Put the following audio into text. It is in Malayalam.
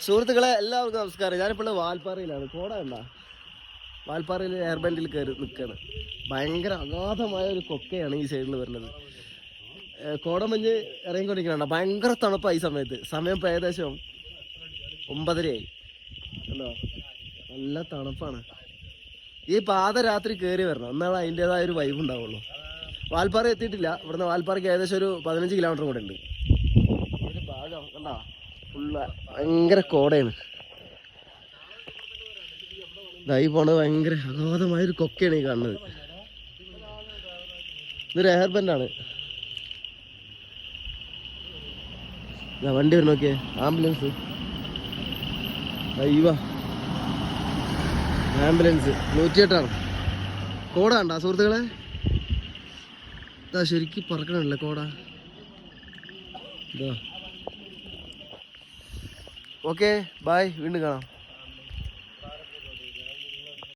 സുഹൃത്തുക്കളെ എല്ലാവർക്കും നമസ്കാരം. ഞാനിപ്പോൾ വാൽപ്പാറയിലാണ്. കോട ഉണ്ട വാൽപ്പാറയിൽ എയർബെൻഡിൽ കയറി നിൽക്കുകയാണ്. ഭയങ്കര അഗാധമായ ഒരു കൊക്കയാണ് ഈ സൈഡിൽ വരുന്നത്. കോടമഞ്ഞ് ഇറങ്ങിക്കൊണ്ടിരിക്കണ ഭയങ്കര തണുപ്പാണ് ഈ സമയത്ത്. സമയം ഇപ്പോൾ ഏകദേശം 9:30 അല്ലോ. നല്ല തണുപ്പാണ്. ഈ പാത രാത്രി കയറി വരണം, എന്നാലും അതിൻ്റെതായ ഒരു വൈബ് ഉണ്ടാവുള്ളൂ. വാൽപ്പാറ എത്തിയിട്ടില്ല. ഇവിടുന്ന് വാൽപ്പാറയ്ക്ക് ഏകദേശം ഒരു 15 കിലോമീറ്റർ കൂടെ ഉണ്ട്. ഒരു ഭാഗം കണ്ടോ, ഫുള്ള് ഭയങ്കര കോടയാണ്. ഇതായി പോണത് ഭയങ്കര അഗാധമായൊരു കൊക്കയാണ് ഈ കാണുന്നത്. ഇതൊരു എയർ ബെൻഡാണ്. വണ്ടി വരും, നോക്കിയേ, ആംബുലൻസ്. അയ്യോ, ആംബുലൻസ് 108 കോട കണ്ടാ സുഹൃത്തുക്കളെ? ഇതാ ശരിക്കും പറക്കണല്ലേ കോട. ഇതാ ഓക്കെ, ബായ്, വീണ്ടും കാണാം.